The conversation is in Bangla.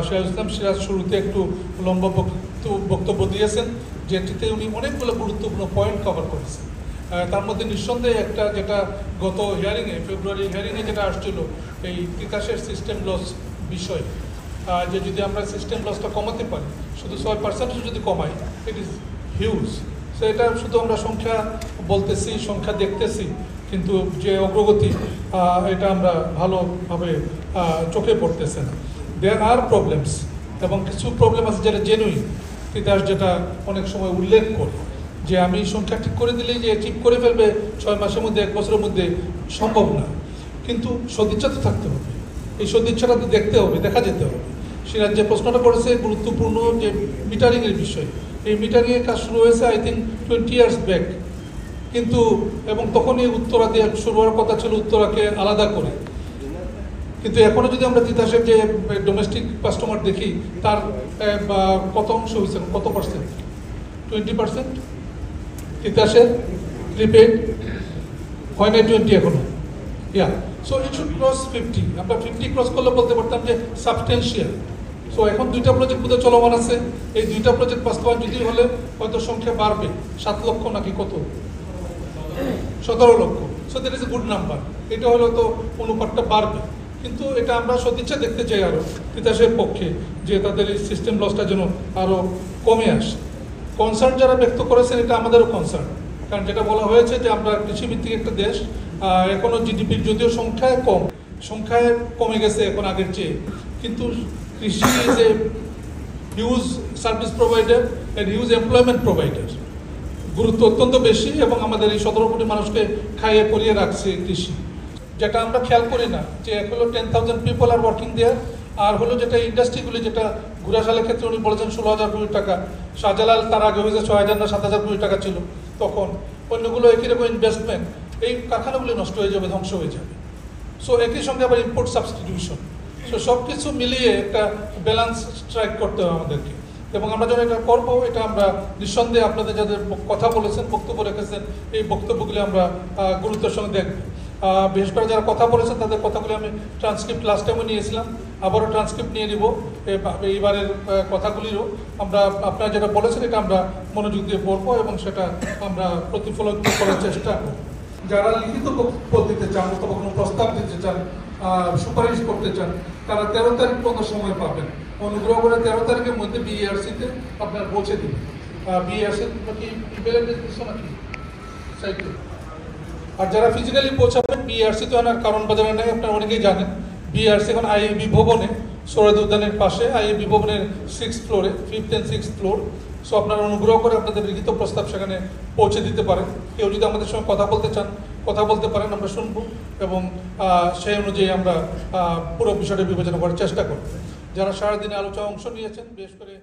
সিরাজ ইসলাম সিরাজ শুরুতে একটু লম্বা বক্তব্য দিয়েছেন, যেটিতে উনি অনেকগুলো গুরুত্বপূর্ণ পয়েন্ট কভার করেছেন। তার মধ্যে নিঃসন্দেহে একটা, যেটা গত ফেব্রুয়ারি হিয়ারিংয়ে যেটা আসছিল, এই তিতাসের সিস্টেম লস বিষয়, যে যদি আমরা সিস্টেম লসটা কমাতে পারি, শুধু 6% যদি কমাই, ইট ইজ হিউজ। সো এটা শুধু আমরা সংখ্যা বলতেছি, সংখ্যা দেখতেছি, কিন্তু যে অগ্রগতি এটা আমরা ভালোভাবে চোখে পড়তেছে না। দেয়ার আর প্রবলেমস, এবং কিছু প্রবলেম আছে যেটা জেনুইন। তিতাস যেটা অনেক সময় উল্লেখ করে যে আমি সংখ্যা ঠিক করে দিলেই যে ঠিক করে ফেলবে 6 মাসের মধ্যে, 1 বছরের মধ্যে, সম্ভব না। কিন্তু সদিচ্ছা তো থাকতে হবে, এই সদিচ্ছাটা তো দেখতে হবে, দেখা যেতে হবে। সিরাজ যে প্রশ্নটা করেছে গুরুত্বপূর্ণ, যে মিটারিংয়ের বিষয়, এই মিটারিংয়ের কাজ শুরু হয়েছে আই থিঙ্ক 20 years ব্যাক, কিন্তু এবং তখনই উত্তরা দিয়ে শুরু হওয়ার কথা ছিল, উত্তরাকে আলাদা করে। কিন্তু এখনও যদি আমরা তিতাসের যে ডোমেস্টিক কাস্টমার দেখি, তার কত অংশ হয়েছে, কত পার্সেন্ট? 20%। তিতাসের প্রিপেড হয় নাই 20 এখনো। So it should cross 50। আমরা 50 ক্রস করলে বলতে পারতাম যে সাবস্টেন্সিয়াল। সো এখন 2টা প্রজেক্ট বোধহয় চলমান আছে, এই 2টা প্রজেক্ট বাস্তবায়ন যদি হলে হয়তো সংখ্যা বাড়বে, 7 লক্ষ নাকি কত, 17 লক্ষ। So that is a good number. এটা হলে তো অনুপাতটা বাড়বে, কিন্তু এটা আমরা সদিচ্ছা দেখতে চাই আরও তিতাসের পক্ষে, যে তাদের এই সিস্টেম লসটা যেন আরও কমে আসে। কনসার্ন যারা ব্যক্ত করেছেন, এটা আমাদেরও কনসার্ন, কারণ যেটা বলা হয়েছে যে আমরা কৃষিভিত্তিক একটা দেশ, এখনও জিডিপির যদিও সংখ্যায় কমে গেছে এখন আগের চেয়ে, কিন্তু কৃষি is a huge service provider and huge employment provider. গুরুত্ব অত্যন্ত বেশি, এবং আমাদের এই 17 কোটি মানুষকে খাইয়ে পরিয়ে রাখছে কৃষি। যেটা আমরা খেয়াল করি না, যে এক হলো 10,000 পিপল আর ওয়ার্কিং দেয়ার, আর হলো যেটা ইন্ডাস্ট্রিগুলি, যেটা ঘুরাশালের ক্ষেত্রে উনি বলেছেন 16,000 কোটি টাকা, শাহজালাল তার আগে হয়েছে 6,000 না 7,000 কোটি টাকা ছিল তখন। অন্যগুলো একই রকম ইনভেস্টমেন্ট, এই কারখানাগুলি নষ্ট হয়ে যাবে, ধ্বংস হয়ে যাবে। সো একই সঙ্গে আবার ইম্পোর্ট সাবস্টিটিউশন। সো সব কিছু মিলিয়ে একটা ব্যালেন্স স্ট্রাইক করতে হবে আমাদেরকে, এবং আমরা যখন এটা করবো, এটা আমরা নিঃসন্দেহে আপনাদের যাদের কথা বলেছেন, বক্তব্য রেখেছেন, এই বক্তব্যগুলি আমরা গুরুত্বের সঙ্গে দেখব। বিশেষ করে যারা কথা বলেছেন তাদের কথাগুলি আমি ট্রান্সক্রিপ্ট লাস্ট টাইমও নিয়েছিলাম, আবারও ট্রান্সক্রিপ্ট নিয়ে নিব। এইবারের কথাগুলিরও আমরা, আপনারা যেটা বলেছেন, এটা আমরা মনোযোগ দিয়ে পড়বো এবং সেটা আমরা প্রতিফলন করার চেষ্টা করব। যারা লিখিত বক্তব্য দিতে চান অথবা কোনো প্রস্তাব দিতে চান, সুপারিশ করতে চান, তারা 13 তারিখ পর্যন্ত সময় পাবেন। অনুগ্রহ করে 13 তারিখের মধ্যে বিএআরসিতে আপনার পৌঁছে দিন। বিএআরসি কি ইমেল দিচ্ছ নাকি সাইটে? আর যারা ফিজিক্যালি পৌঁছাবেন, বিআরসি তো আনার কারণ বাজারে নেই, আপনারা অনেকেই জানেন। বিআরসি এখন আইএবি ভবনে, সৌরদ উদ্যানের পাশে, আইএবি ভবনের 6th ফ্লোরে, 5th and 6th floor. So আপনারা অনুগ্রহ করে আপনাদের লিখিত প্রস্তাব সেখানে পৌঁছে দিতে পারেন। কেউ যদি আমাদের সঙ্গে কথা বলতে চান, কথা বলতে পারেন, আমরা শুনবো, এবং সেই অনুযায়ী আমরা পুরো বিষয়টা বিবেচনা করার চেষ্টা করব। যারা সারাদিনে আলোচনায় অংশ নিয়েছেন, বিশেষ করে